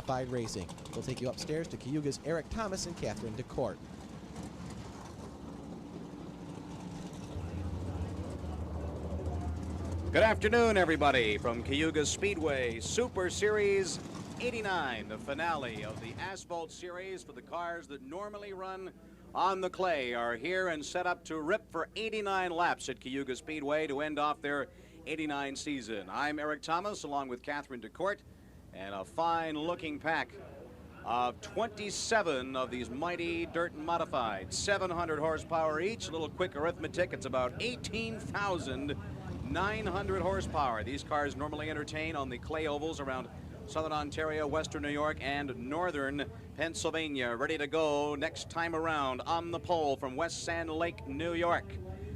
Modified Racing. We'll take you upstairs to Cayuga's Eric Thomas and Catherine D.I.R.T. Good afternoon, everybody, from Cayuga Speedway Super Series 89, the finale of the Asphalt Series for the cars that normally run on the clay are here and set up to rip for 89 laps at Cayuga Speedway to end off their 89 season. I'm Eric Thomas along with Catherine D.I.R.T. and a fine-looking pack of 27 of these mighty dirt modified, 700 horsepower each. A little quick arithmetic, it's about 18,900 horsepower. These cars normally entertain on the clay ovals around Southern Ontario, Western New York, and Northern Pennsylvania. Ready to go next time around on the pole from West Sand Lake, New York.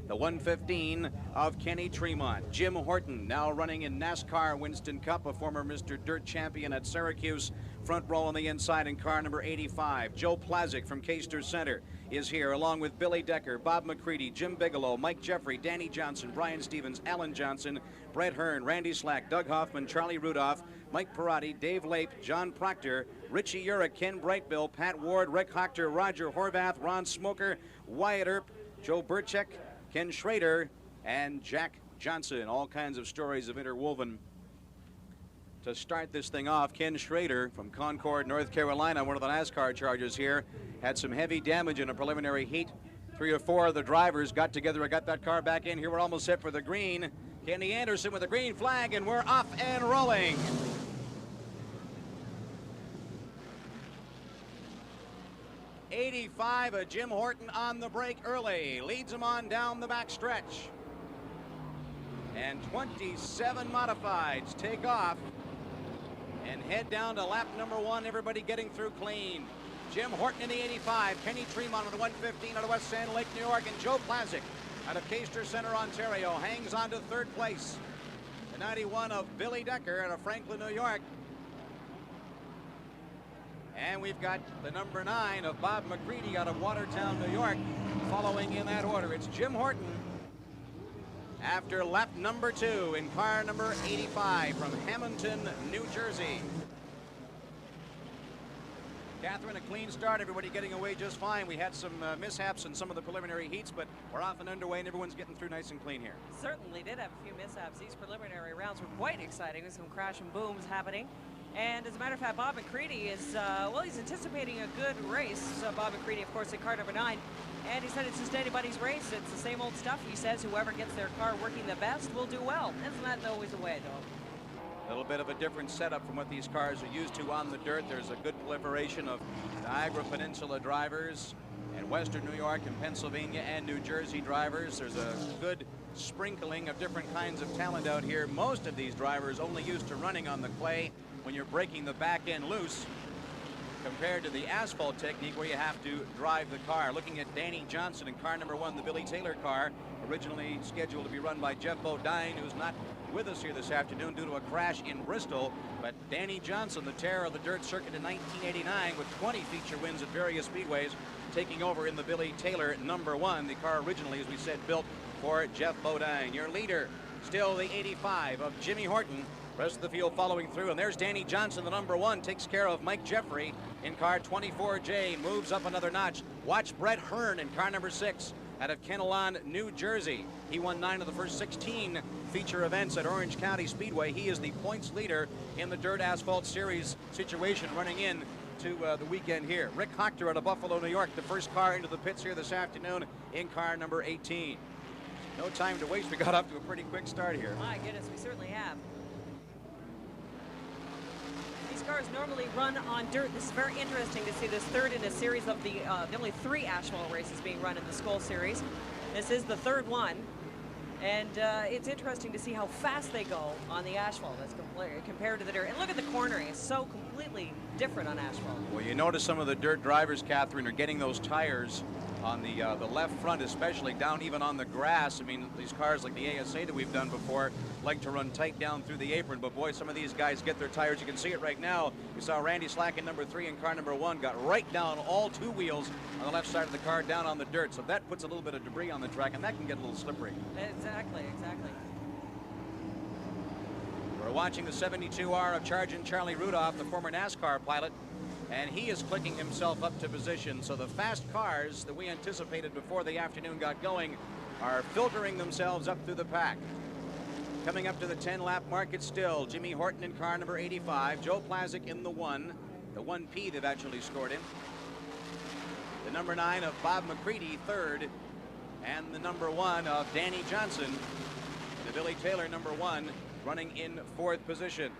The 115 of Kenny Tremont. Jim Horton now running in NASCAR Winston Cup, a former Mr. Dirt champion at Syracuse. Front row on the inside in car number 85. Joe Plazik from Caister Center is here, along with Billy Decker, Bob McCready, Jim Bigelow, Mike Jeffrey, Danny Johnson, Brian Stevens, Alan Johnson, Brett Hearn, Randy Slack, Doug Hoffman, Charlie Rudolph, Mike Perotti, Dave Lape, John Proctor, Richie Urich, Ken Brightbill, Pat Ward, Rick Hochter, Roger Horvath, Ron Smoker, Wyatt Earp, Joe Burchek, Ken Schrader, and Jack Johnson. All kinds of stories have interwoven to start this thing off. Ken Schrader from Concord, North Carolina, one of the NASCAR chargers here, had some heavy damage in a preliminary heat. 3 or 4 of the drivers got together and got that car back in. Here we're almost set for the green. Kenny Anderson with the green flag, and we're off and rolling. '85 of Jim Horton on the break early, leads him on down the back stretch. And 27 modifieds take off and head down to lap number 1, everybody getting through clean. Jim Horton in the 85, Kenny Tremont on the 115 out of West Sand Lake, New York, and Joe Plazik out of Caister Center, Ontario, hangs on to 3rd place. The 91 of Billy Decker out of Franklin, New York. And we've got the number 9 of Bob McCready out of Watertown, New York, following in that order. It's Jim Horton after lap number 2 in car number 85 from Hamilton, New Jersey. Catherine, a clean start, everybody getting away just fine. We had some mishaps in some of the preliminary heats, but we're off and underway, and everyone's getting through nice and clean here. Certainly did have a few mishaps. These preliminary rounds were quite exciting with some crash and booms happening. And as a matter of fact, Bob McCready is, well, he's anticipating a good race. Bob McCready, of course, in car number 9. And he said it's just anybody's race. It's the same old stuff. He says whoever gets their car working the best will do well. Isn't that always the way, though? A little bit of a different setup from what these cars are used to on the dirt. There's a good proliferation of Niagara Peninsula drivers and Western New York and Pennsylvania and New Jersey drivers. There's a good sprinkling of different kinds of talent out here. Most of these drivers only used to running on the clay when you're breaking the back end loose, compared to the asphalt technique where you have to drive the car. Looking at Danny Johnson in car number 1, the Billy Taylor car, originally scheduled to be run by Jeff Bodine, who's not with us here this afternoon due to a crash in Bristol. But Danny Johnson, the terror of the dirt circuit in 1989, with 20 feature wins at various speedways, taking over in the Billy Taylor number 1, the car originally, as we said, built for Jeff Bodine. Your leader, still the 85 of Jimmy Horton. Rest of the field following through, and there's Danny Johnson, the number 1, takes care of Mike Jeffrey in car 24J, moves up another notch. Watch Brett Hearn in car number 6 out of Kennelan, New Jersey. He won 9 of the first 16 feature events at Orange County Speedway. He is the points leader in the Dirt Asphalt Series situation running in to the weekend here. Rick Hochter out of Buffalo, New York, the first car into the pits here this afternoon in car number 18. No time to waste. We got off to a pretty quick start here. My goodness, we certainly have. These cars normally run on dirt. This is very interesting to see this third in a series of the only 3 asphalt races being run in the Skull Series. This is the 3rd one, and it's interesting to see how fast they go on the asphalt as compared to the dirt. And look at the cornering; it's so completely different on asphalt. Well, you notice some of the dirt drivers, Catherine, are getting those tires on the left front, especially down even on the grass. I mean, these cars like the ASA that we've done before like to run tight down through the apron, but boy, some of these guys get their tires. You can see it right now. We saw Randy Slack in number 3 in car number 1 got right down all 2 wheels on the left side of the car down on the dirt, so that puts a little bit of debris on the track, and that can get a little slippery. Exactly. We're watching the 72R of Sergeant Charlie Rudolph, the former NASCAR pilot, and he is clicking himself up to position. So the fast cars that we anticipated before the afternoon got going are filtering themselves up through the pack. Coming up to the 10-lap mark, it's still Jimmy Horton in car number 85, Joe Plazik in the 1P they've actually scored in. The number 9 of Bob McCready, third, and the number 1 of Danny Johnson, the Billy Taylor number 1, running in fourth position.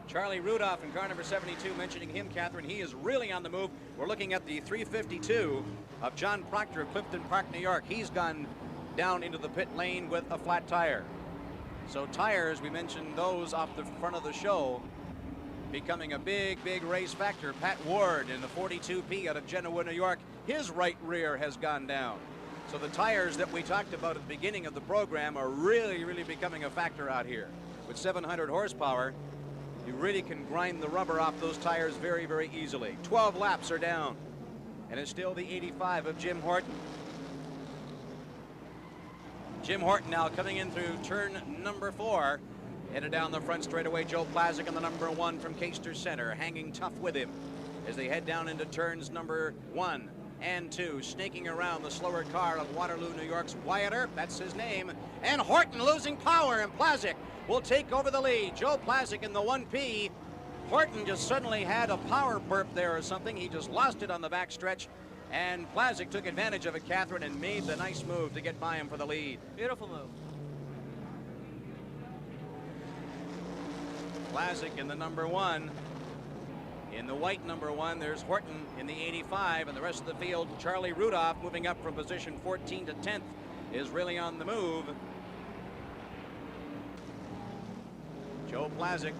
Charlie Rudolph in car number 72, mentioning him, Catherine, he is really on the move. We're looking at the 352 of John Proctor of Clifton Park, New York. He's gone down into the pit lane with a flat tire. So tires, we mentioned those off the front of the show, becoming a big race factor. Pat Ward in the 42P out of Genoa, New York, his right rear has gone down. So the tires that we talked about at the beginning of the program are really becoming a factor out here. With 700 horsepower, you really can grind the rubber off those tires very easily. 12 laps are down, and it's still the 85 of Jim Horton. Jim Horton now coming in through turn number 4. Headed down the front straightaway, Joe Plazik in the number 1 from Caister Center, hanging tough with him as they head down into turns number 1 and 2, snaking around the slower car of Waterloo, New York's Wyatt Earp, that's his name, and Horton losing power, and Plazik will take over the lead. Joe Plazik in the 1P. Horton just suddenly had a power burp there or something. He just lost it on the back stretch, and Plazik took advantage of it, Catherine, and made the nice move to get by him for the lead. Beautiful move. Plazik in the number 1. In the white number 1, there's Horton in the 85, and the rest of the field, Charlie Rudolph, moving up from position 14 to 10th, is really on the move. Joe Plazik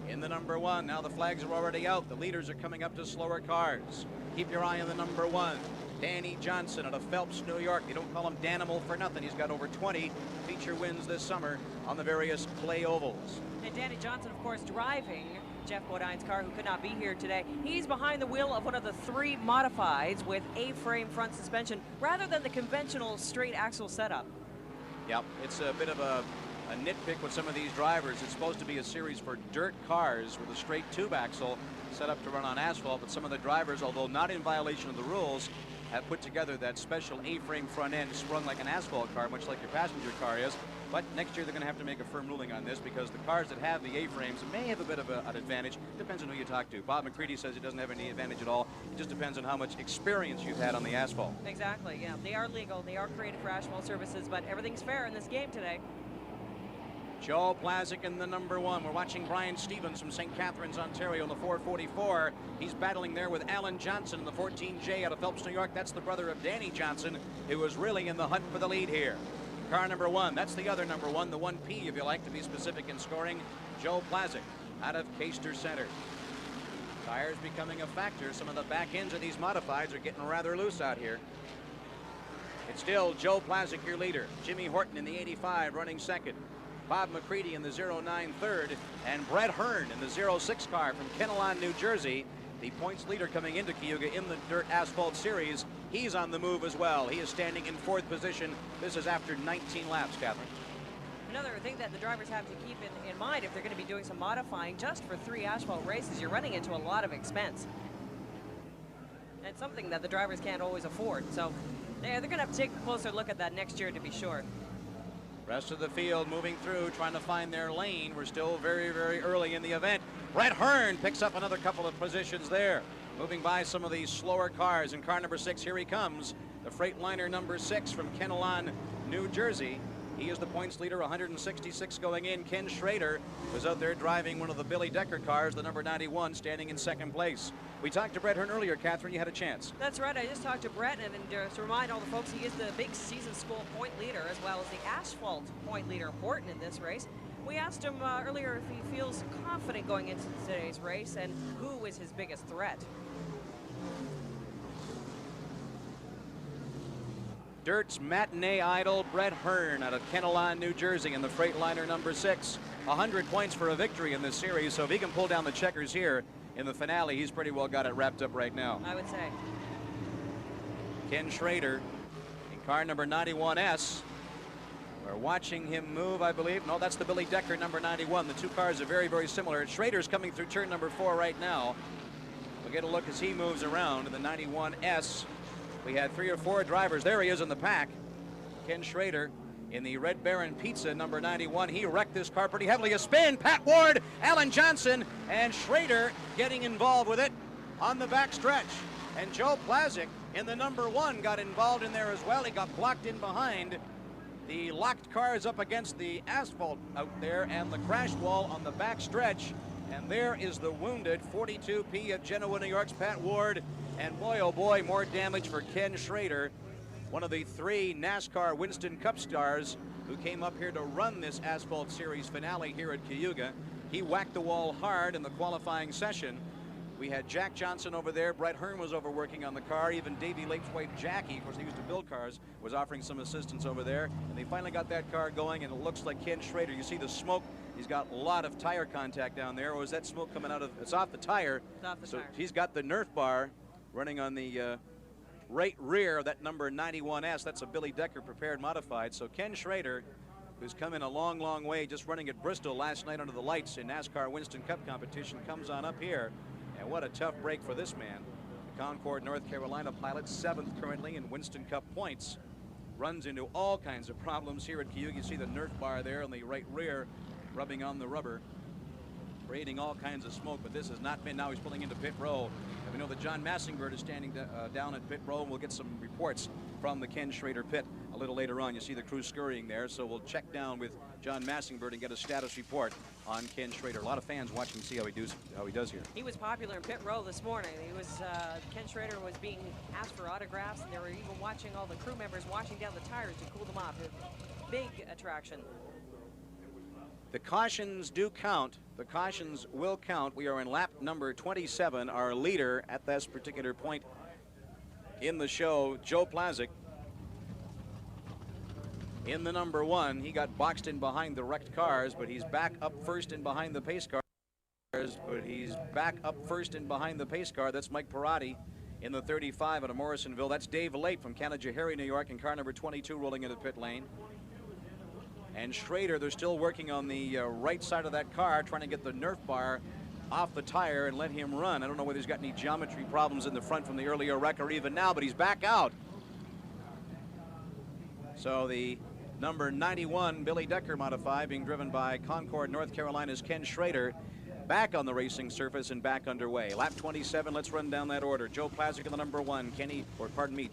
in the number 1. Now the flags are already out. The leaders are coming up to slower cars. Keep your eye on the number 1. Danny Johnson out of Phelps, New York. They don't call him Danimal for nothing. He's got over 20 feature wins this summer on the various clay ovals. And Danny Johnson, of course, driving Jeff Bodine's car, who could not be here today. He's behind the wheel of one of the 3 modifieds with A-frame front suspension rather than the conventional straight axle setup. Yep, it's a bit of a nitpick with some of these drivers. It's supposed to be a series for dirt cars with a straight tube axle set up to run on asphalt, but some of the drivers, although not in violation of the rules, have put together that special A-frame front end sprung like an asphalt car, much like your passenger car is. But next year they're going to have to make a firm ruling on this, because the cars that have the A-frames may have a bit of an advantage. Depends on who you talk to. Bob McCready says it doesn't have any advantage at all. It just depends on how much experience you've had on the asphalt. Exactly, yeah. They are legal. They are created for asphalt services, but everything's fair in this game today. Joe Plazik in the number 1. We're watching Brian Stevens from St. Catharines, Ontario in the 444. He's battling there with Alan Johnson in the 14J out of Phelps, New York. That's the brother of Danny Johnson, who was really in the hunt for the lead here. Car number 1, that's the other number 1, the 1P, if you like to be specific in scoring, Joe Plazik out of Caister Center. Tires becoming a factor. Some of the back ends of these modifieds are getting rather loose out here. It's still Joe Plazik, your leader. Jimmy Horton in the 85 running second. Bob McCready in the 09 third, and Brett Hearn in the 06 car from Kinnelon, New Jersey. The points leader coming into Cayuga in the Dirt Asphalt Series. He's on the move as well. He is standing in fourth position. This is after 19 laps, Catherine. Another thing that the drivers have to keep in mind if they're going to be doing some modifying just for 3 asphalt races, you're running into a lot of expense. And it's something that the drivers can't always afford. So they're going to have to take a closer look at that next year to be sure. Rest of the field moving through, trying to find their lane. We're still very early in the event. Brett Hearn picks up another couple of positions there, moving by some of these slower cars. In car number 6, here he comes, the Freightliner number 6 from Kinnelon, New Jersey. He is the points leader, 166 going in. Ken Schrader was out there driving one of the Billy Decker cars, the number 91, standing in second place. We talked to Brett Hearn earlier, Catherine. You had a chance. That's right. I just talked to Brett, and to remind all the folks, he is the big season school point leader as well as the asphalt point leader, Horton, in this race. We asked him earlier if he feels confident going into today's race and who is his biggest threat. Dirt's matinee idol, Brett Hearn out of Kinnelon, New Jersey in the Freightliner number 6. 100 points for a victory in this series, so if he can pull down the checkers here in the finale, he's pretty well got it wrapped up right now. I would say. Ken Schrader in car number 91S We're watching him move, I believe. No, that's the Billy Decker number 91. The two cars are very, very similar. Schrader's coming through turn number 4 right now. We'll get a look as he moves around in the 91S. We had 3 or 4 drivers. There he is in the pack. Ken Schrader in the Red Baron Pizza number 91. He wrecked this car pretty heavily. A spin, Pat Ward, Alan Johnson, and Schrader getting involved with it on the back stretch. And Joe Plazik in the number 1 got involved in there as well. He got blocked in behind. The locked cars up against the asphalt out there and the crash wall on the back stretch. And there is the wounded 42P at Genoa, New York's Pat Ward. And boy, oh boy, more damage for Ken Schrader, one of the 3 NASCAR Winston Cup stars who came up here to run this Asphalt Series finale here at Cayuga. He whacked the wall hard in the qualifying session. We had Jack Johnson over there. Brett Hearn was over working on the car. Even Davey Lake's wife, Jackie, of course, he used to build cars, was offering some assistance over there. And they finally got that car going, and it looks like Ken Schrader. You see the smoke. He's got a lot of tire contact down there. Or is that smoke coming out of, it's off the tire. It's off the tire. He's got the Nerf bar running on the right rear of that number 91S. That's a Billy Decker prepared modified. So Ken Schrader, who's come in a long, long way just running at Bristol last night under the lights in NASCAR Winston Cup competition, comes on up here. And what a tough break for this man. The Concord, North Carolina pilot, 7th currently in Winston Cup points. Runs into all kinds of problems here at Cayuga. You see the Nerf bar there on the right rear rubbing on the rubber, creating all kinds of smoke, but this has not been. Now he's pulling into pit row. And we know that John Massingbird is standing down at pit row, and we'll get some reports from the Ken Schrader pit a little later on. You see the crew scurrying there, so we'll check down with John Massingbird and get a status report on Ken Schrader. A lot of fans watching to see how he does here. He was popular in pit row this morning. He was Ken Schrader was being asked for autographs, and they were even watching all the crew members washing down the tires to cool them off. A big attraction. The cautions do count. The cautions will count. We are in lap number 27. Our leader at this particular point in the show, Joe Plazik, in the number 1. He got boxed in behind the wrecked cars, but he's back up first and behind the pace cars. That's Mike Perotti in the 35 out of Morrisonville. That's Dave Late from Canajoharie, New York, in car number 22 rolling into pit lane. And Schrader, they're still working on the right side of that car, trying to get the Nerf bar off the tire and let him run. I don't know whether he's got any geometry problems in the front from the earlier wreck or even now, but he's back out. So the number 91 Billy Decker modified, being driven by Concord, North Carolina's Ken Schrader, back on the racing surface and back underway. Lap 27, let's run down that order. Joe Plazik in the number 1,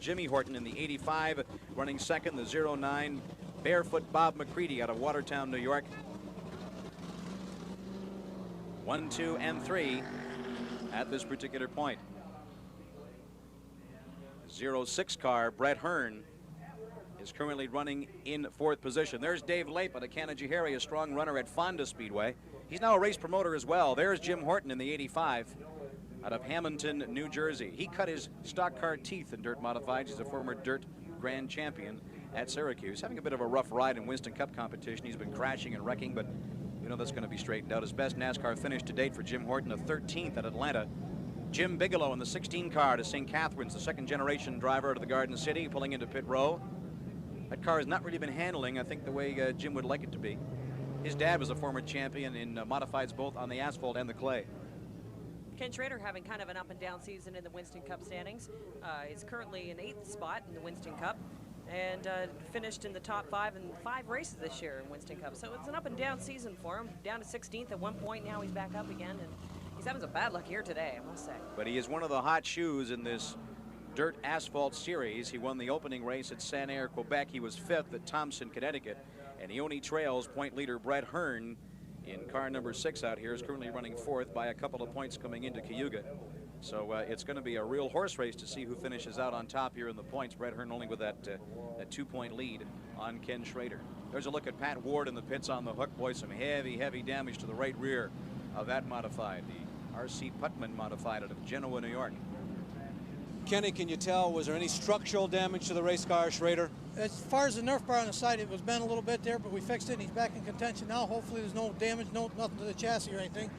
Jimmy Horton in the 85, running second, the 09. Barefoot Bob McCready out of Watertown, New York. 1, 2, and 3 at this particular point. 06 car, Brett Hearn, is currently running in 4th position. There's Dave Lape out of Canajoharie, a strong runner at Fonda Speedway. He's now a race promoter as well. There's Jim Horton in the 85 out of Hamilton, New Jersey. He cut his stock car teeth in dirt modifieds. He's a former dirt grand champion at Syracuse, having a bit of a rough ride in Winston Cup competition. He's been crashing and wrecking, but you know that's going to be straightened out. His best NASCAR finish to date for Jim Horton, a 13th at Atlanta. Jim Bigelow in the 16 car to St. Catharines, the 2nd generation driver out of the Garden City, pulling into pit row. That car has not really been handling, I think, the way Jim would like it to be. His dad was a former champion in modifieds both on the asphalt and the clay. Ken Schrader having kind of an up and down season in the Winston Cup standings. Is currently in 8th spot in the Winston Cup, and finished in the top 5 in 5 races this year in Winston Cup. So it's an up and down season for him. Down to 16th at one point, now he's back up again, and he's having some bad luck here today, I must say. But he is one of the hot shoes in this dirt asphalt series. He won the opening race at Saint Air, Quebec. He was 5th at Thompson, Connecticut, and he only trails point leader Brett Hearn in car number 6 out here, is currently running 4th by a couple of points coming into Cayuga. So it's going to be a real horse race to see who finishes out on top here in the points. Brett Hearn only with that 2-point lead on Ken Schrader. There's a look at Pat Ward in the pits on the hook. Boy, some heavy, heavy damage to the right rear of that modified, the R.C. Putman modified out of Genoa, New York. Kenny, can you tell, was there any structural damage to the race car, Schrader? As far as the Nerf bar on the side, it was bent a little bit there, but we fixed it and he's back in contention now. Hopefully there's no damage, nothing to the chassis or anything.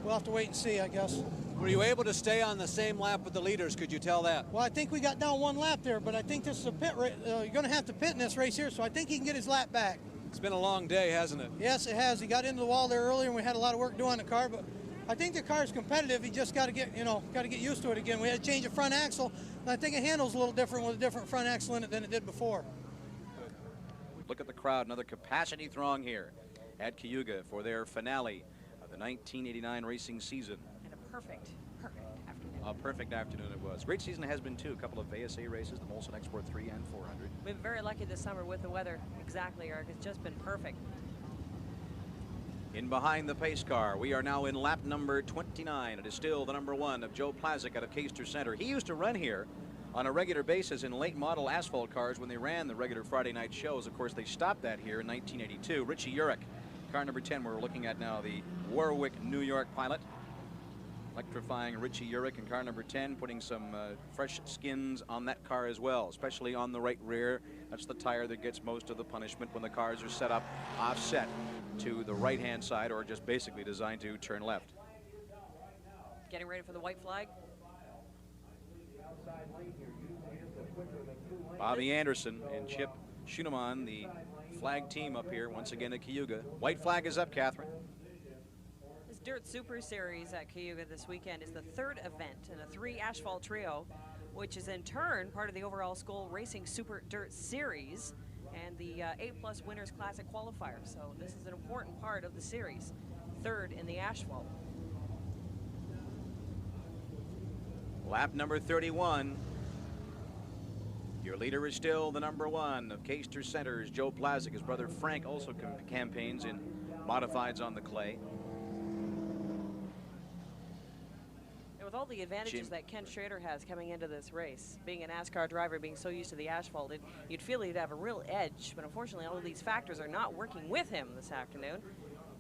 We'll have to wait and see, I guess. Were you able to stay on the same lap with the leaders? Could you tell that? Well, I think we got down 1 lap there, but I think this is a pit race. You're going to have to pit in this race here, so I think he can get his lap back. It's been a long day, hasn't it? Yes, it has. He got into the wall there earlier, and we had a lot of work to do on the car. But I think the car is competitive. He just got to get, got to get used to it again. We had to change the front axle, and I think it handles a little different with a different front axle in it than it did before. Look at the crowd, another capacity throng here at Cayuga for their finale of the 1989 racing season. And a perfect afternoon. A perfect afternoon it was. Great season has been too. A couple of ASA races, the Molson Export 3 and 400. We've been very lucky this summer with the weather. Exactly, Eric. It's just been perfect. In behind the pace car, we are now in lap number 29. It is still the number 1 of Joe Plazik out of Cayster Center. He used to run here on a regular basis in late model asphalt cars when they ran the regular Friday night shows. Of course, they stopped that here in 1982. Richie Urich, car number 10 we're looking at now, the Warwick, New York pilot. Electrifying Richie Urich in car number 10, putting some fresh skins on that car as well, especially on the right rear. That's the tire that gets most of the punishment when the cars are set up offset to the right-hand side or just basically designed to turn left. Getting ready for the white flag. Bobby Anderson and Chip Schunemann, the flag team up here once again at Cayuga. White flag is up, Catherine. This Dirt Super Series at Cayuga this weekend is the 3rd event in a 3 asphalt trio, which is in turn part of the overall School Racing Super Dirt Series and the A+ Winners Classic qualifier. So this is an important part of the series. 3rd in the asphalt. Lap number 31. Your leader is still the number 1 of Cayster Center's Joe Plazik. His brother Frank also campaigns in modifieds on the clay. And with all the advantages that Ken Schrader has coming into this race, being a NASCAR driver, being so used to the asphalt, you'd feel he'd have a real edge. But unfortunately, all of these factors are not working with him this afternoon.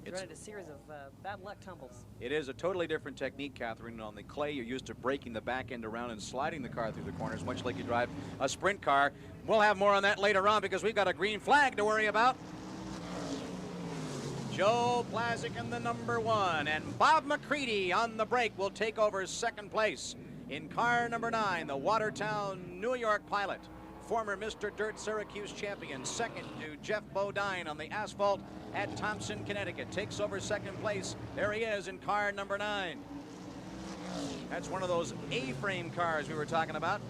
He's running a series of bad luck tumbles. It is a totally different technique, Catherine. On the clay, you're used to breaking the back end around and sliding the car through the corners, much like you drive a sprint car. We'll have more on that later on because we've got a green flag to worry about. Joe Plazik in the number 1, and Bob McCready on the break will take over 2nd place in car number 9, the Watertown, New York pilot. Former Mr. Dirt Syracuse champion, 2nd to Jeff Bodine on the asphalt at Thompson, Connecticut. Takes over 2nd place. There he is in car number 9. That's one of those A-frame cars we were talking about.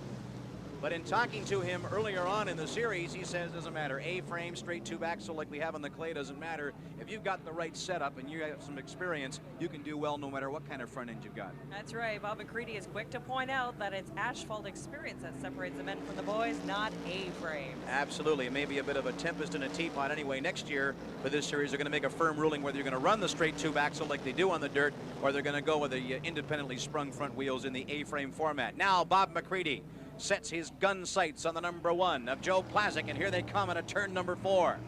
But in talking to him earlier on in the series, he says doesn't matter. A-frame, straight tube axle like we have on the clay doesn't matter. If you've got the right setup and you have some experience, you can do well no matter what kind of front end you've got. That's right. Bob McCready is quick to point out that it's asphalt experience that separates the men from the boys, not A-frames. Absolutely. It may be a bit of a tempest in a teapot anyway. Next year for this series, they're going to make a firm ruling whether you're going to run the straight tube axle like they do on the dirt, or they're going to go with the independently sprung front wheels in the A-frame format. Now Bob McCready sets his gun sights on the number 1 of Joe Plazik, and here they come at a turn number 4.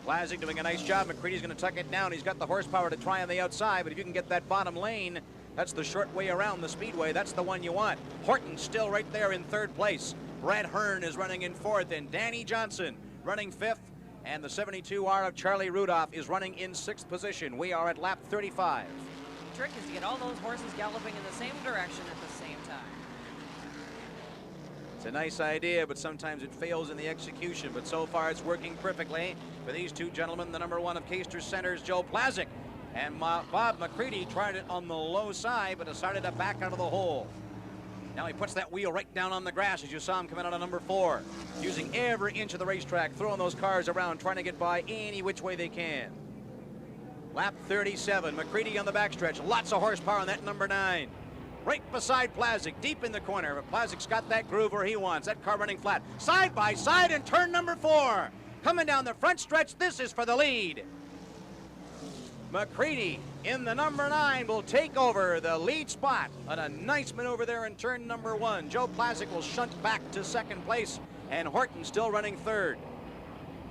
Plazik doing a nice job. McCready's going to tuck it down. He's got the horsepower to try on the outside, but if you can get that bottom lane, that's the short way around the speedway. That's the one you want. Horton still right there in 3rd place. Brad Hearn is running in 4th, and Danny Johnson running 5th, and the 72R of Charlie Rudolph is running in 6th position. We are at lap 35. The trick is to get all those horses galloping in the same direction at the same time. It's a nice idea, but sometimes it fails in the execution. But so far, it's working perfectly for these two gentlemen. The number 1 of Cayster Center's Joe Plazik, and Bob McCready tried it on the low side, but decided to back out of the hole. Now he puts that wheel right down on the grass as you saw him coming out of number 4, using every inch of the racetrack, throwing those cars around, trying to get by any which way they can. Lap 37, McCready on the backstretch. Lots of horsepower on that number 9. Right beside Plazik, deep in the corner. But Plazik's got that groove where he wants. That car running flat. Side by side in turn number 4. Coming down the front stretch, this is for the lead. McCready in the number 9 will take over the lead spot on a nice maneuver there in turn number 1. Joe Plazik will shunt back to 2nd place, and Horton still running 3rd.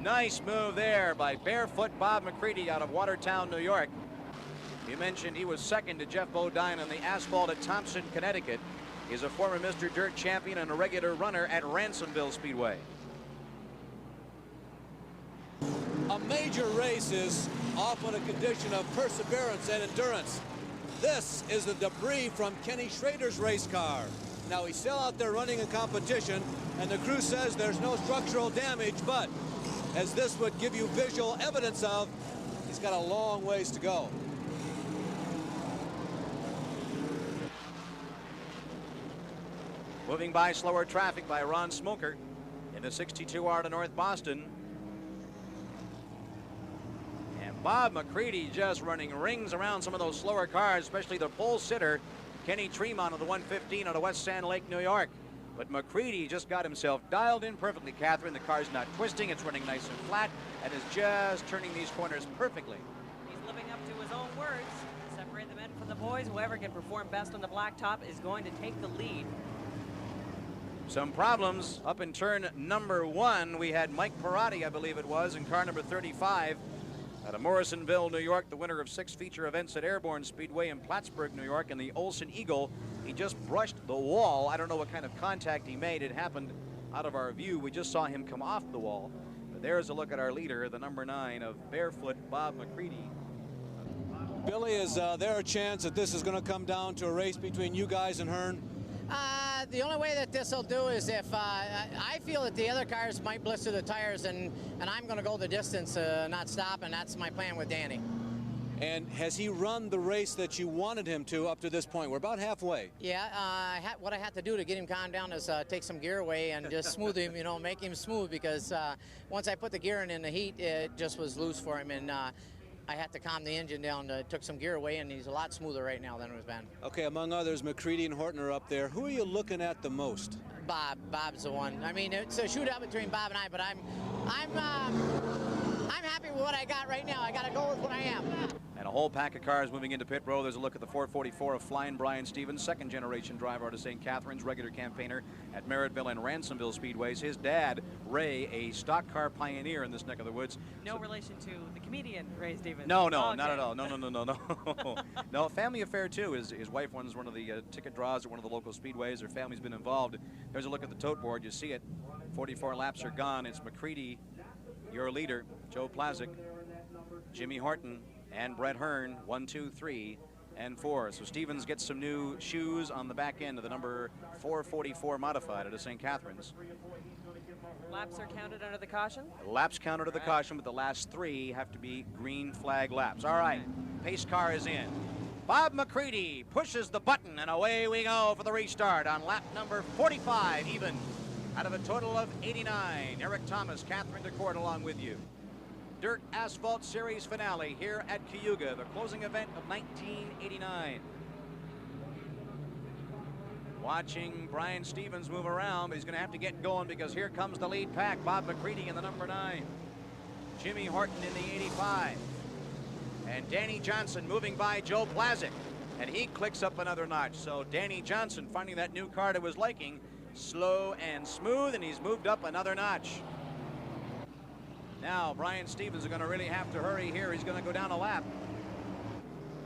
Nice move there by barefoot Bob McCready out of Watertown, New York. You mentioned he was 2nd to Jeff Bodine on the asphalt at Thompson, Connecticut. He's a former Mr. Dirt champion and a regular runner at Ransomville Speedway. A major race is often a condition of perseverance and endurance. This is the debris from Kenny Schrader's race car. Now he's still out there running a competition, and the crew says there's no structural damage, but as this would give you visual evidence of. He's got a long ways to go. Moving by slower traffic by Ron Smoker in the 62R to North Boston. And Bob McCready just running rings around some of those slower cars, especially the pole sitter, Kenny Tremont of the 115 out of West Sand Lake, New York. But McCready just got himself dialed in perfectly, Catherine. The car's not twisting, it's running nice and flat, and is just turning these corners perfectly. He's living up to his own words. Separate the men from the boys. Whoever can perform best on the blacktop is going to take the lead. Some problems up in turn number 1. We had Mike Perotti, I believe it was, in car number 35 out of Morrisonville, New York, the winner of 6 feature events at Airborne Speedway in Plattsburgh, New York, and the Olsen Eagle. He just brushed the wall. I don't know what kind of contact he made. It happened out of our view. We just saw him come off the wall. But there's a look at our leader, the number 9 of Barefoot, Bob McCready. Billy, is there a chance that this is going to come down to a race between you guys and Hearn? The only way that this will do is if I feel that the other cars might blister the tires, and I'm going to go the distance, not stop, and that's my plan with Danny. And has he run the race that you wanted him to up to this point? We're about halfway. Yeah, what I had to do to get him calmed down is take some gear away and just smooth him, make him smooth, because once I put the gear in the heat, it just was loose for him, and I had to calm the engine down, took some gear away, and he's a lot smoother right now than it's been. Okay, among others, McCready and Horton are up there. Who are you looking at the most? Bob's the one. I mean, it's a shootout between Bob and I, but I'm happy with what I got right now. I got to go with what I am. And a whole pack of cars moving into pit row. There's a look at the 444 of Flying Brian Stevens, second-generation driver out of St. Catharines, regular campaigner at Merrittville and Ransomville Speedways. His dad, Ray, a stock car pioneer in this neck of the woods. No relation to the comedian Ray Stevens. No, Okay. not at all. No. No, family affair, too. His wife runs one of the ticket draws at one of the local speedways. Their family's been involved. There's a look at the tote board. You see it. 44 laps are gone. It's McCready, your leader, Joe Plazik, Jimmy Horton, and Brett Hearn, 1, 2, 3, and 4. So Stevens gets some new shoes on the back end of the number 444 modified out of St. Catharines. Laps are counted under the caution. Laps counted to the caution, but the last 3 have to be green flag laps. All right, pace car is in. Bob McCready pushes the button, and away we go for the restart on lap number 45, even, out of a total of 89. Eric Thomas, Catherine DeCourt along with you. Dirt Asphalt Series finale here at Cayuga, the closing event of 1989. Watching Brian Stevens move around, but he's going to have to get going because here comes the lead pack. Bob McCready in the number 9. Jimmy Horton in the 85. And Danny Johnson moving by Joe Plazik. And he clicks up another notch. So Danny Johnson finding that new car to his liking, slow and smooth, and he's moved up another notch. Now Brian Stevens is going to really have to hurry here. He's going to go down a lap.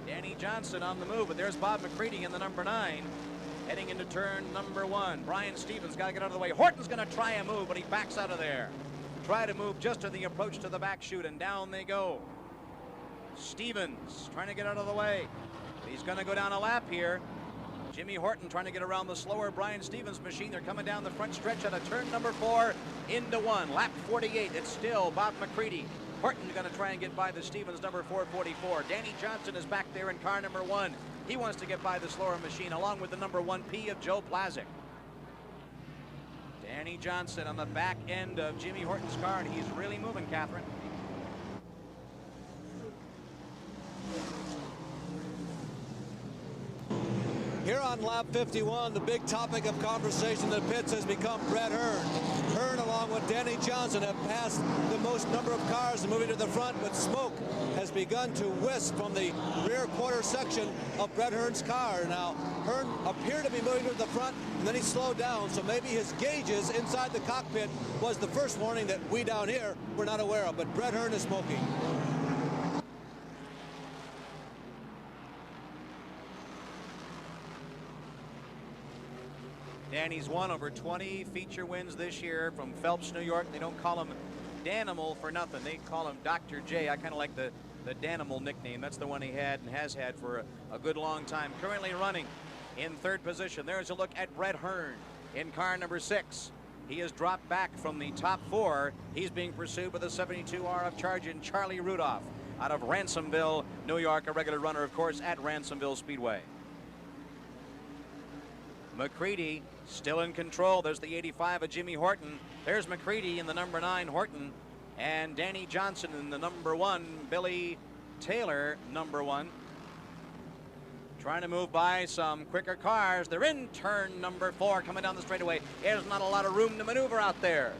Danny Johnson on the move, but there's Bob McCready in the number 9. Heading into turn number 1. Brian Stevens got to get out of the way. Horton's going to try a move, but he backs out of there. Try to move just to the approach to the back chute, and down they go. Stevens trying to get out of the way. He's going to go down a lap here. Jimmy Horton trying to get around the slower Brian Stevens machine. They're coming down the front stretch out of turn number 4 into 1. Lap 48. It's still Bob McCready. Horton's going to try and get by the Stevens number 444. Danny Johnson is back there in car number 1. He wants to get by the slower machine along with the number 1P of Joe Plazik. Danny Johnson on the back end of Jimmy Horton's car, and he's really moving, Catherine. Here on lap 51, the big topic of conversation in the pits has become Brett Hearn. Hearn, along with Danny Johnson, have passed the most number of cars and moving to the front, but smoke has begun to whisk from the rear quarter section of Brett Hearn's car. Now, Hearn appeared to be moving to the front, and then he slowed down, so maybe his gauges inside the cockpit was the first warning that we down here were not aware of, but Brett Hearn is smoking. Danny's won over 20 feature wins this year from Phelps, New York. They don't call him Danimal for nothing. They call him Dr. J. I kind of like the Danimal nickname. That's the one he had and has had for a good long time. Currently running in 3rd position. There's a look at Brett Hearn in car number 6. He has dropped back from the top 4. He's being pursued by the 72R of Charging Charlie Rudolph out of Ransomville, New York, a regular runner, of course, at Ransomville Speedway. McCready still in control. There's the 85 of Jimmy Horton. There's McCready in the number 9, Horton, and Danny Johnson in the number 1, Billy Taylor, number 1. Trying to move by some quicker cars. They're in turn number 4 coming down the straightaway. There's not a lot of room to maneuver out there.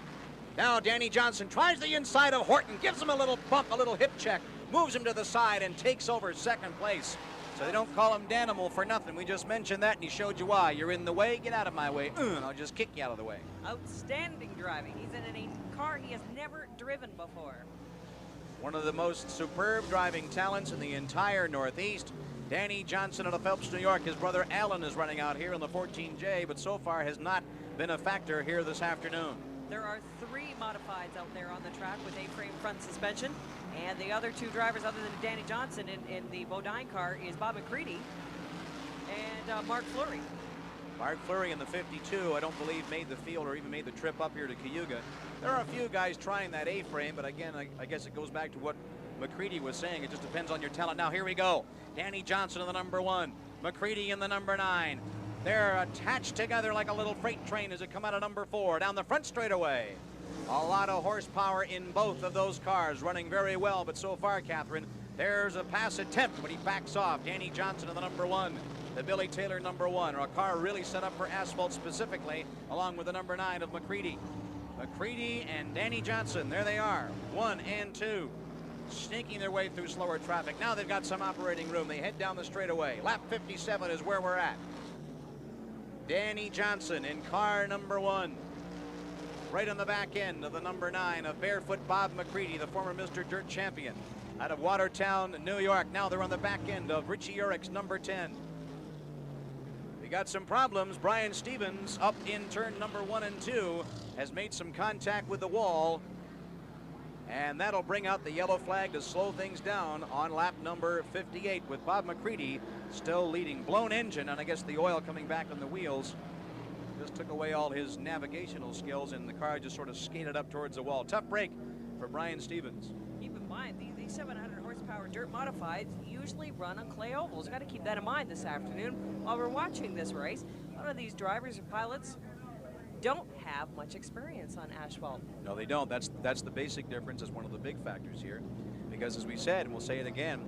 Now Danny Johnson tries the inside of Horton, gives him a little bump, a little hip check, moves him to the side and takes over second place. So they don't call him Danimal for nothing. We just mentioned that and he showed you why. You're in the way, get out of my way. I'll just kick you out of the way. Outstanding driving. He's in a car he has never driven before. One of the most superb driving talents in the entire Northeast. Danny Johnson out of Phelps, New York. His brother Alan is running out here in the 14J, but so far has not been a factor here this afternoon. There are 3 modifieds out there on the track with A-frame front suspension. And the other 2 drivers other than Danny Johnson in the Bodine car is Bob McCready and Mark Fleury. Mark Fleury in the 52, I don't believe made the field or even made the trip up here to Cayuga. There are a few guys trying that A-frame, but again, I guess it goes back to what McCready was saying. It just depends on your talent. Now here we go. Danny Johnson in the number 1, McCready in the number 9. They're attached together like a little freight train as it come out of number 4 down the front straightaway. A lot of horsepower in both of those cars, running very well, but so far, Catherine, there's a pass attempt, but he backs off. Danny Johnson in the number 1, the Billy Taylor number 1, or a car really set up for Asphalt specifically, along with the number 9 of McCready. McCready and Danny Johnson, there they are, 1 and 2, sneaking their way through slower traffic. Now they've got some operating room. They head down the straightaway. Lap 57 is where we're at. Danny Johnson in car number 1. Right on the back end of the number 9 of Barefoot Bob McCready, the former Mr. Dirt champion out of Watertown, New York. Now they're on the back end of Richie Urick's number 10. We got some problems. Brian Stevens up in turn number 1 and 2 has made some contact with the wall, and that'll bring out the yellow flag to slow things down on lap number 58 with Bob McCready still leading. Blown engine, and I guess the oil coming back on the wheels just took away all his navigational skills, and the car just sort of skated up towards the wall. Tough break for Brian Stevens. Keep in mind, these 700 horsepower dirt modifieds usually run on clay ovals. Got to keep that in mind this afternoon while we're watching this race. A lot of these drivers or pilots don't have much experience on asphalt. No, they don't. That's the basic difference. Is one of the big factors here, because as we said, and we'll say it again,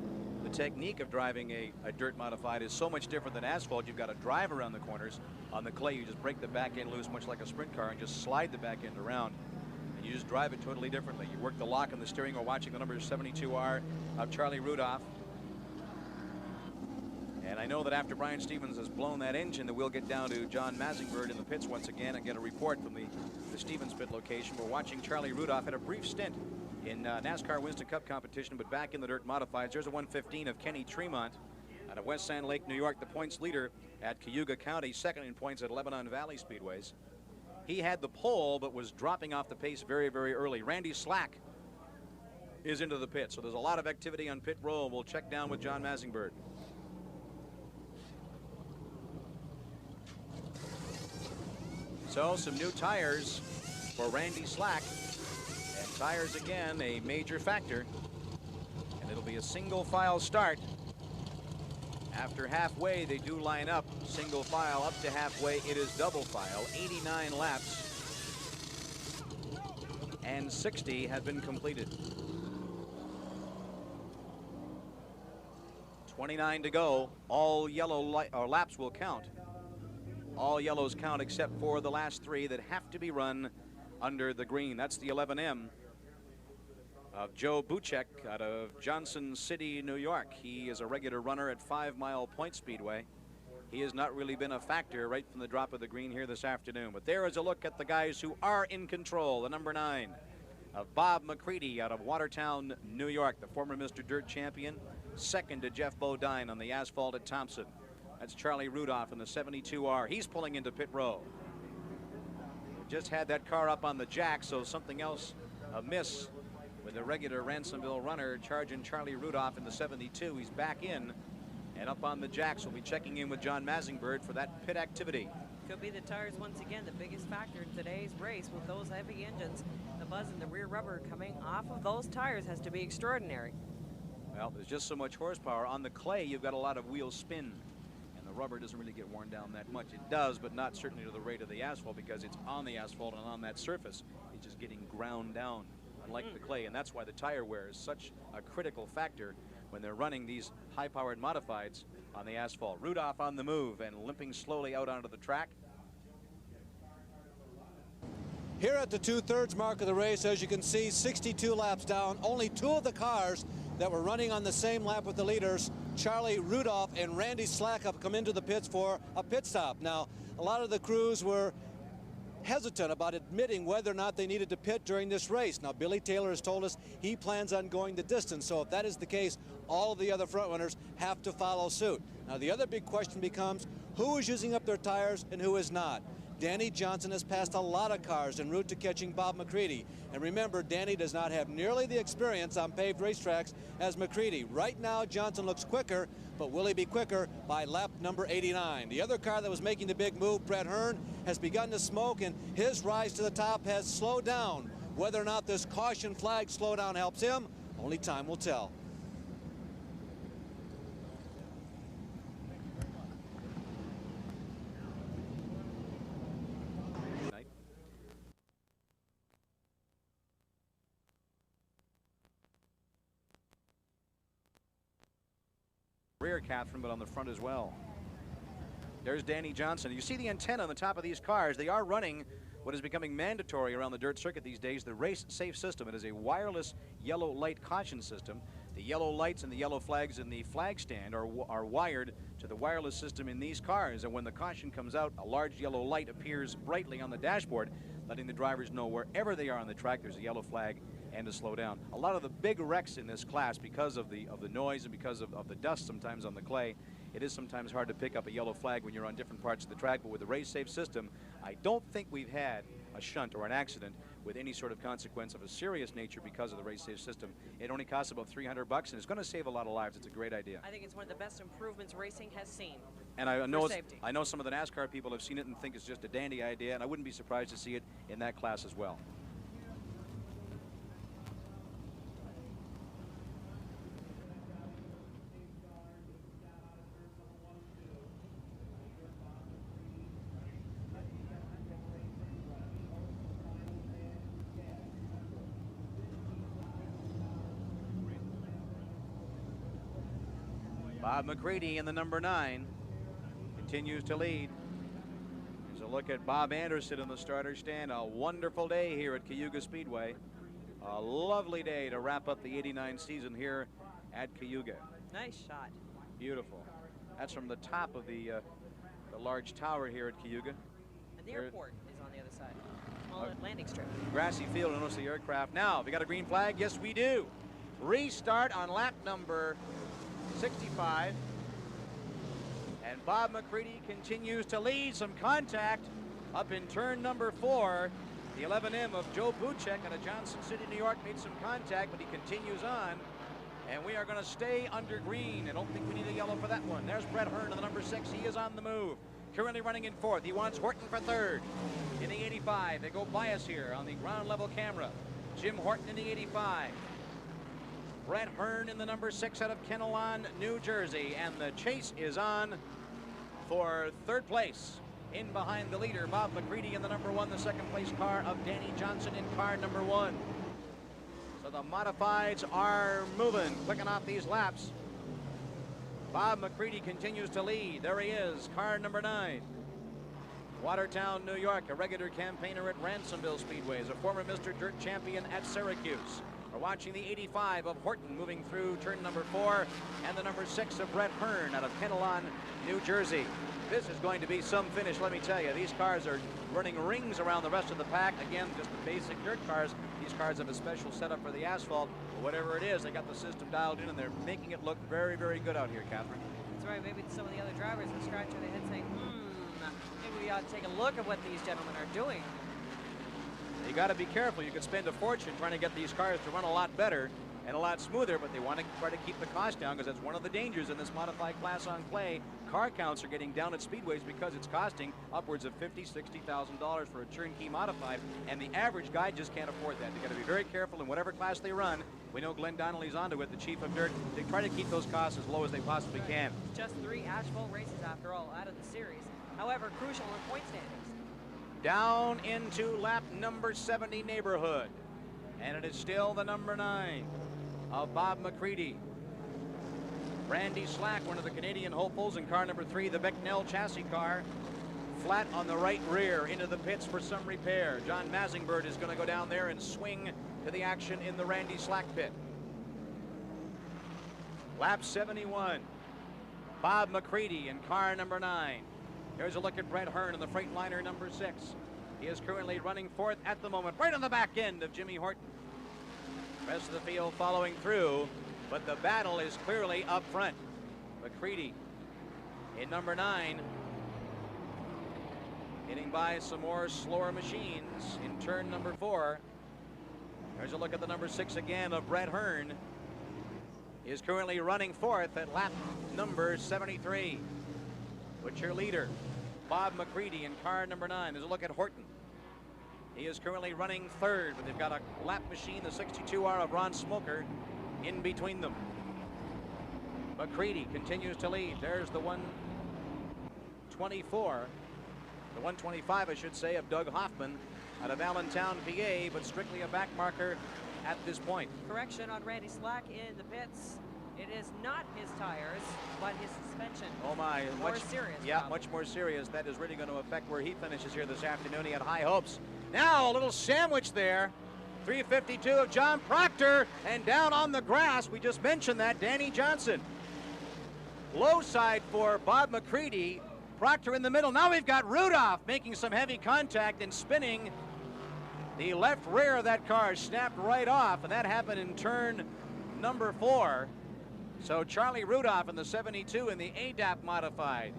the technique of driving a dirt modified is so much different than asphalt. You've got to drive around the corners. On the clay, you just break the back end loose, much like a sprint car, and just slide the back end around. And you just drive it totally differently. You work the lock on the steering while watching the number 72R of Charlie Rudolph. And I know that after Brian Stevens has blown that engine, that we'll get down to John Massingbird in the pits once again and get a report from the Stevens pit location. We're watching Charlie Rudolph had a brief stint in NASCAR Winston Cup competition, but back in the dirt modifieds. There's a 115 of Kenny Tremont out of West Sand Lake, New York, the points leader at Cayuga County, second in points at Lebanon Valley Speedways. He had the pole, but was dropping off the pace very, very early. Randy Slack is into the pit, so there's a lot of activity on pit row. We'll check down with John Massingbird. So some new tires for Randy Slack. And tires again, a major factor. And it'll be a single file start. After halfway, they do line up single file. Up to halfway, it is double file. 89 laps and 60 have been completed. 29 to go. All yellow laps will count. All yellows count except for the last 3 that have to be run under the green. That's the 11M of Joe Buchek out of Johnson City, New York. He is a regular runner at 5 Mile Point Speedway. He has not really been a factor right from the drop of the green here this afternoon. But there is a look at the guys who are in control. The number 9 of Bob McCready out of Watertown, New York, the former Mr. Dirt champion. Second to Jeff Bodine on the asphalt at Thompson. That's Charlie Rudolph in the 72R. He's pulling into pit row. Just had that car up on the jack, so something else amiss with the regular Ransomville runner charging Charlie Rudolph in the 72. He's back in and up on the jacks. We'll be checking in with John Massingbird for that pit activity. Could be the tires once again, the biggest factor in today's race with those heavy engines. The buzz in the rear rubber coming off of those tires has to be extraordinary. Well, there's just so much horsepower. On the clay, you've got a lot of wheel spin, and the rubber doesn't really get worn down that much. It does, but not certainly to the rate of the asphalt, because it's on the asphalt and on that surface. It's just getting ground down, unlike the clay, and that's why the tire wear is such a critical factor when they're running these high-powered modifieds on the asphalt. Rudolph on the move and limping slowly out onto the track. Here at the 2/3 mark of the race, as you can see, 62 laps down. Only 2 of the cars that were running on the same lap with the leaders, Charlie Rudolph and Randy Slack, have come into the pits for a pit stop. Now, a lot of the crews were hesitant about admitting whether or not they needed to pit during this race. Now, Billy Taylor has told us he plans on going the distance, so if that is the case, all of the other front runners have to follow suit. Now, the other big question becomes, who is using up their tires and who is not? Danny Johnson has passed a lot of cars en route to catching Bob McCready. And remember, Danny does not have nearly the experience on paved racetracks as McCready. Right now, Johnson looks quicker, but will he be quicker by lap number 89? The other car that was making the big move, Brett Hearn, has begun to smoke, and his rise to the top has slowed down. Whether or not this caution flag slowdown helps him, only time will tell. Rear, Catherine, but on the front as well. There's Danny Johnson. You see the antenna on the top of these cars. They are running what is becoming mandatory around the dirt circuit these days, the race safe system. It is a wireless yellow light caution system. The yellow lights and the yellow flags in the flag stand are wired to the wireless system in these cars, and when the caution comes out, a large yellow light appears brightly on the dashboard, letting the drivers know wherever they are on the track there's a yellow flag and to slow down. A lot of the big wrecks in this class, because of the noise and because of the dust sometimes on the clay, it is sometimes hard to pick up a yellow flag when you're on different parts of the track. But with the race safe system, I don't think we've had a shunt or an accident with any sort of consequence of a serious nature because of the race safe system. It only costs about $300, and it's going to save a lot of lives. It's a great idea. I think it's one of the best improvements racing has seen. And I know some of the NASCAR people have seen it and think it's just a dandy idea, and I wouldn't be surprised to see it in that class as well. Bob McCready in the number 9 continues to lead. Here's a look at Bob Anderson in the starter stand. A wonderful day here at Cayuga Speedway. A lovely day to wrap up the '89 season here at Cayuga. Nice shot. Beautiful. That's from the top of the large tower here at Cayuga. And the airport is on the other side. Small landing strip. Grassy field, and notice the aircraft. Now, we got a green flag? Yes, we do. Restart on lap number 65. And Bob McCready continues to lead. Some contact up in turn number 4. The 11M of Joe Buchek out of Johnson City, New York, made some contact, but he continues on. And we are going to stay under green. I don't think we need a yellow for that one. There's Brett Hearn in the number 6. He is on the move. Currently running in 4th. He wants Horton for 3rd. In the 85, they go by us here on the ground level camera. Jim Horton in the 85. Brett Hearn in the number 6 out of Kennelon, New Jersey. And the chase is on for 3rd place. In behind the leader, Bob McCready in the number 1, the 2nd place car of Danny Johnson in car number 1. So the modifieds are moving, clicking off these laps. Bob McCready continues to lead. There he is, car number 9. Watertown, New York, a regular campaigner at Ransomville Speedways, a former Mr. Dirt champion at Syracuse. We're watching the 85 of Horton moving through turn number 4, and the number 6 of Brett Hearn out of Kennelon, New Jersey. This is going to be some finish, let me tell you. These cars are running rings around the rest of the pack. Again, just the basic dirt cars. These cars have a special setup for the asphalt. But whatever it is, they got the system dialed in, and they're making it look very, very good out here, Catherine. That's right. Maybe some of the other drivers are scratching their head saying, maybe we ought to take a look at what these gentlemen are doing. You got to be careful. You could spend a fortune trying to get these cars to run a lot better and a lot smoother, but they want to try to keep the cost down, because that's one of the dangers in this modified class on clay. car counts are getting down at speedways because it's costing upwards of $50,000, $60,000 for a turnkey modified, and the average guy just can't afford that. They got to be very careful in whatever class they run. We know Glenn Donnelly's onto it, the chief of dirt. They try to keep those costs as low as they possibly can. Just 3 asphalt races after all out of the series. However, crucial in point standings. Down into lap number 70 neighborhood, and it is still the number 9 of Bob McCready. Randy Slack, one of the Canadian hopefuls, in car number 3, the Becknell chassis car, flat on the right rear into the pits for some repair. John Mazingbird is going to go down there and swing to the action in the Randy Slack pit. Lap 71, Bob McCready in car number 9. Here's a look at Brett Hearn in the Freightliner number 6. He is currently running 4th at the moment, right on the back end of Jimmy Horton. Rest of the field following through, but the battle is clearly up front. McCready in number 9, getting by some more slower machines in turn number 4. There's a look at the number 6 again of Brett Hearn. He is currently running 4th at lap number 73. With your leader, Bob McCready in car number 9. There's a look at Horton. He is currently running 3rd, but they've got a lap machine, the 62R of Ron Smoker, in between them. McCready continues to lead. There's the 124, the 125, I should say, of Doug Hoffman out of Allentown, PA, but strictly a back marker at this point. Correction on Randy Slack in the pits. It is not his tires, but his suspension. Oh my, more serious. Yeah, problem. much more serious. That is really going to affect where he finishes here this afternoon. He had high hopes. Now a little sandwich there. 352 of John Proctor, and down on the grass, we just mentioned that, Danny Johnson. Low side for Bob McCready. Proctor in the middle. Now we've got Rudolph making some heavy contact and spinning. The left rear of that car snapped right off, and that happened in turn number 4. So Charlie Rudolph in the 72 in the ADAP modified,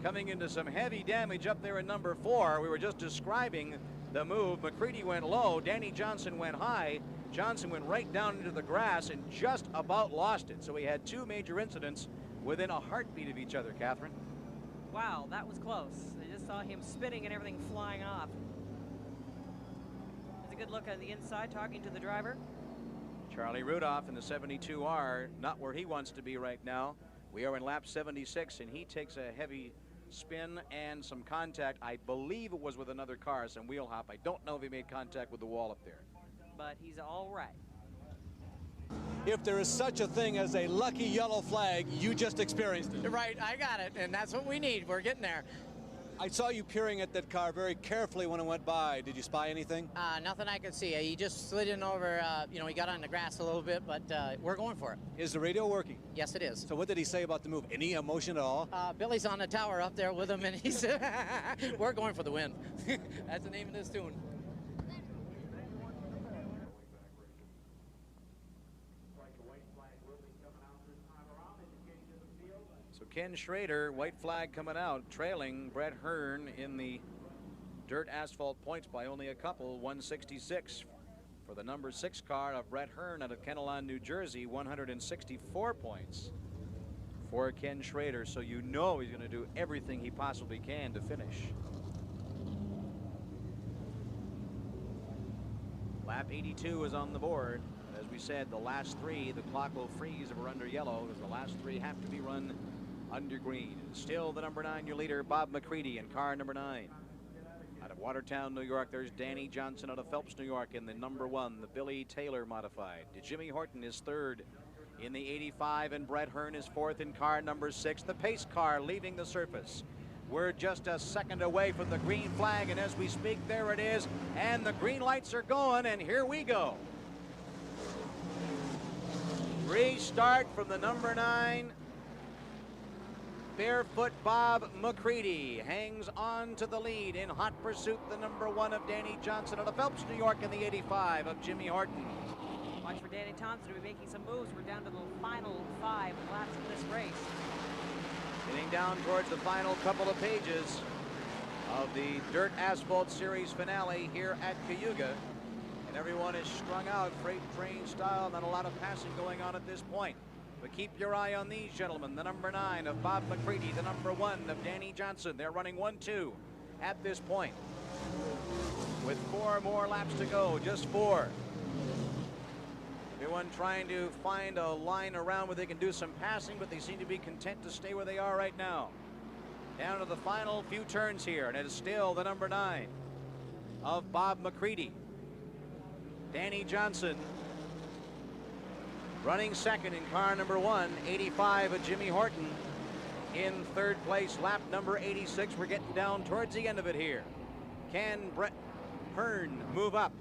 coming into some heavy damage up there in number 4. We were just describing the move. McCready went low, Danny Johnson went high. Johnson went right down into the grass and just about lost it. So we had 2 major incidents within a heartbeat of each other, Catherine. Wow, that was close. I just saw him spinning and everything flying off. There's a good look at the inside, talking to the driver. Charlie Rudolph in the 72R, not where he wants to be right now. We are in lap 76, and he takes a heavy spin and some contact. I believe it was with another car, some wheel hop. I don't know if he made contact with the wall up there. But he's all right. If there is such a thing as a lucky yellow flag, you just experienced it. Right, I got it, and that's what we need. We're getting there. I saw you peering at that car very carefully when it went by. Did you spy anything? Nothing I could see. He just slid in over, he got on the grass a little bit, but we're going for it. Is the radio working? Yes, it is. So what did he say about the move? Any emotion at all? Billy's on the tower up there with him, and he's we're going for the win. That's the name of this tune. So Ken Schrader, white flag coming out, trailing Brett Hearn in the dirt asphalt points by only a couple, 166 for the number 6 car of Brett Hearn out of Kennelon, New Jersey, 164 points for Ken Schrader. So you know he's going to do everything he possibly can to finish. Lap 82 is on the board. As we said, the last 3, the clock will freeze if we're under yellow, because the last 3 have to be run under green. Still the number 9, your leader, Bob McCready, in car number 9. Out of Watertown, New York, there's Danny Johnson out of Phelps, New York, in the number 1, the Billy Taylor modified. Jimmy Horton is 3rd in the 85, and Brett Hearn is 4th in car number 6. The pace car leaving the surface. We're just a second away from the green flag, and as we speak, there it is, and the green lights are going, and here we go. Restart from the number 9. Barefoot Bob McCready hangs on to the lead. In hot pursuit, the number 1 of Danny Johnson out of Phelps, New York, in the 85 of Jimmy Horton. Watch for Danny Thompson to be making some moves. We're down to the final 5 laps of this race. Getting down towards the final couple of pages of the Dirt Asphalt Series finale here at Cayuga. And everyone is strung out, freight train style, not a lot of passing going on at this point. But keep your eye on these gentlemen. The number 9 of Bob McCready, the number 1 of Danny Johnson. They're running 1-2 at this point. With 4 more laps to go, just 4. Everyone trying to find a line around where they can do some passing, but they seem to be content to stay where they are right now. Down to the final few turns here, and it is still the number 9 of Bob McCready. Danny Johnson running second in car number 1, 85 of Jimmy Horton. In third place, lap number 86. We're getting down towards the end of it here. Can Brett Hearn move up?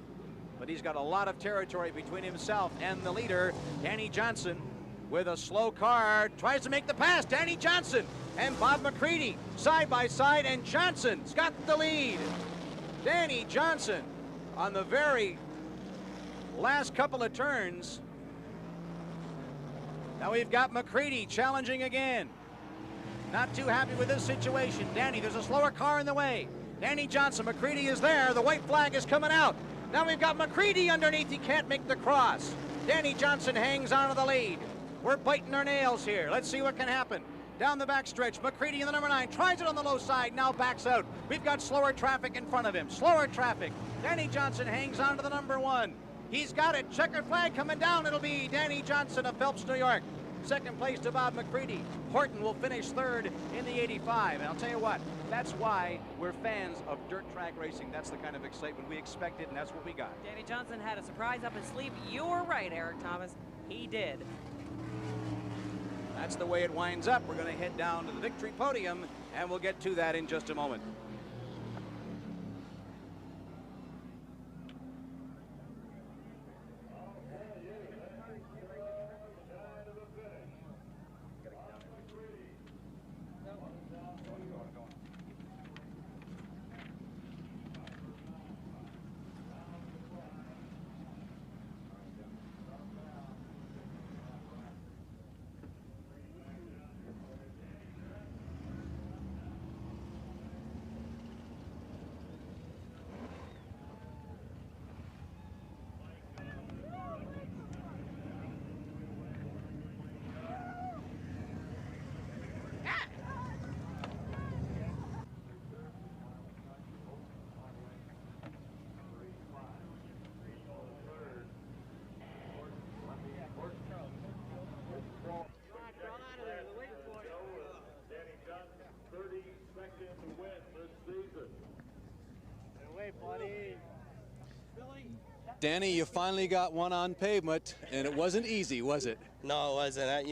But he's got a lot of territory between himself and the leader, Danny Johnson, with a slow car, tries to make the pass. Danny Johnson and Bob McCready side by side, and Johnson's got the lead. Danny Johnson on the very last couple of turns. Now we've got McCready challenging again. Not too happy with this situation. Danny, there's a slower car in the way. Danny Johnson, McCready is there. The white flag is coming out. Now we've got McCready underneath. He can't make the cross. Danny Johnson hangs on to the lead. We're biting our nails here. Let's see what can happen. Down the backstretch, McCready in the number 9 tries it on the low side, now backs out. We've got slower traffic in front of him. Slower traffic. Danny Johnson hangs on to the number 1. He's got it. Checkered flag coming down. It'll be Danny Johnson of Phelps, New York. Second place to Bob McCready. Horton will finish third in the 85. And I'll tell you what, that's why we're fans of dirt track racing. That's the kind of excitement we expected, and that's what we got. Danny Johnson had a surprise up his sleeve. You were right, Eric Thomas. He did. That's the way it winds up. We're going to head down to the victory podium, and we'll get to that in just a moment. Danny, you finally got one on pavement, and it wasn't easy, was it? No, it wasn't.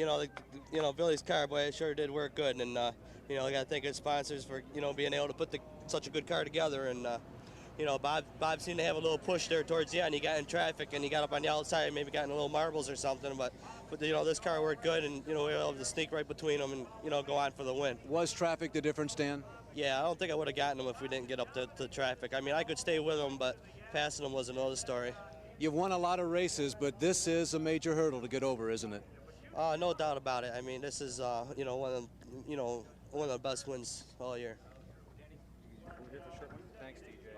Billy's car, boy, it sure did work good, and I got to thank his sponsors for being able to put such a good car together. And Bob seemed to have a little push there towards the end. He got in traffic and he got up on the outside, maybe got in a little marbles or something. But this car worked good, and we were able to sneak right between them and go on for the win. Was traffic the difference, Dan? Yeah, I don't think I would have gotten him if we didn't get up to traffic. I mean, I could stay with him, but passing him was another story. You've won a lot of races, but this is a major hurdle to get over, isn't it? No doubt about it. I mean, this is one of the best wins all year. Thanks, TJ.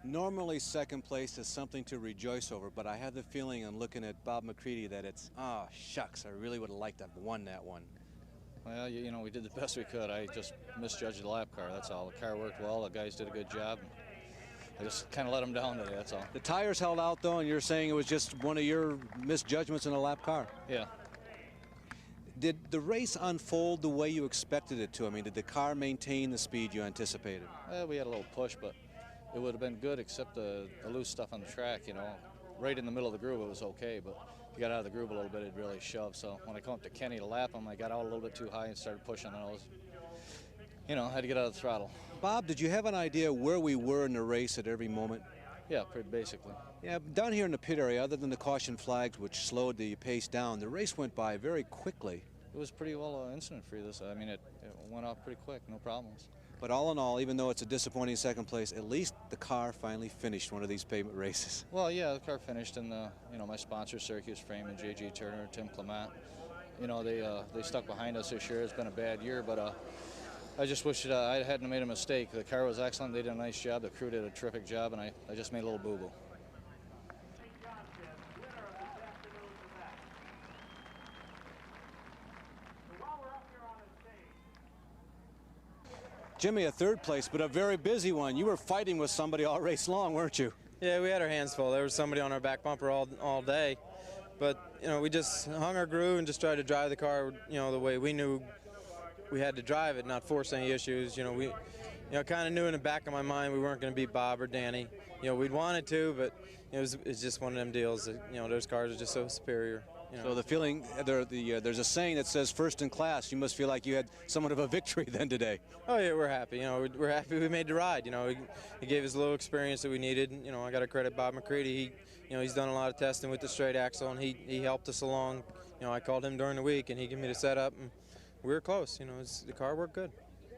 Normally, second place is something to rejoice over, but I have the feeling, on looking at Bob McCready, that it's, shucks, I really would have liked to have won that one. Well, we did the best we could. I just misjudged the lap car, that's all. The car worked well, the guys did a good job. I just kind of let them down today, that's all. The tires held out, though, and you're saying it was just one of your misjudgments in a lap car? Yeah. Did the race unfold the way you expected it to? I mean, did the car maintain the speed you anticipated? We had a little push, but it would have been good except the loose stuff on the track, Right in the middle of the groove, it was okay, but if you got out of the groove a little bit, it really shoved. So when I come up to Kenny to lap him, I got out a little bit too high and started pushing, and I had to get out of the throttle. Bob, did you have an idea where we were in the race at every moment? Yeah, pretty basically. Yeah, down here in the pit area, other than the caution flags, which slowed the pace down, the race went by very quickly. It was pretty well incident-free. I mean, it went off pretty quick, no problems. But all in all, even though it's a disappointing second place, at least the car finally finished one of these pavement races. Well, yeah, the car finished, and my sponsors, Syracuse Frame and J.G. Turner, Tim Clement, they stuck behind us this year. It's been a bad year, but I just wish I hadn't made a mistake. The car was excellent. They did a nice job. The crew did a terrific job, and I just made a little boo-boo. Jimmy, a third place, but a very busy one. You were fighting with somebody all race long, weren't you? Yeah, we had our hands full. There was somebody on our back bumper all day. But, you know, we just hung our groove and just tried to drive the car, you know, the way we knew we had to drive it, not force any issues. You know, we kind of knew in the back of my mind we weren't going to beat Bob or Danny. You know, we'd wanted to, but it's just one of them deals that, you know, those cars are just so superior. You know. So the feeling, there's a saying that says first in class. You must feel like you had somewhat of a victory then today. Oh, yeah, we're happy. You know, we're happy we made the ride. You know, he gave us a little experience that we needed. You know, I got to credit Bob McCready. He's done a lot of testing with the straight axle, and he helped us along. You know, I called him during the week, and he gave me the setup, and we were close. You know, the car worked good.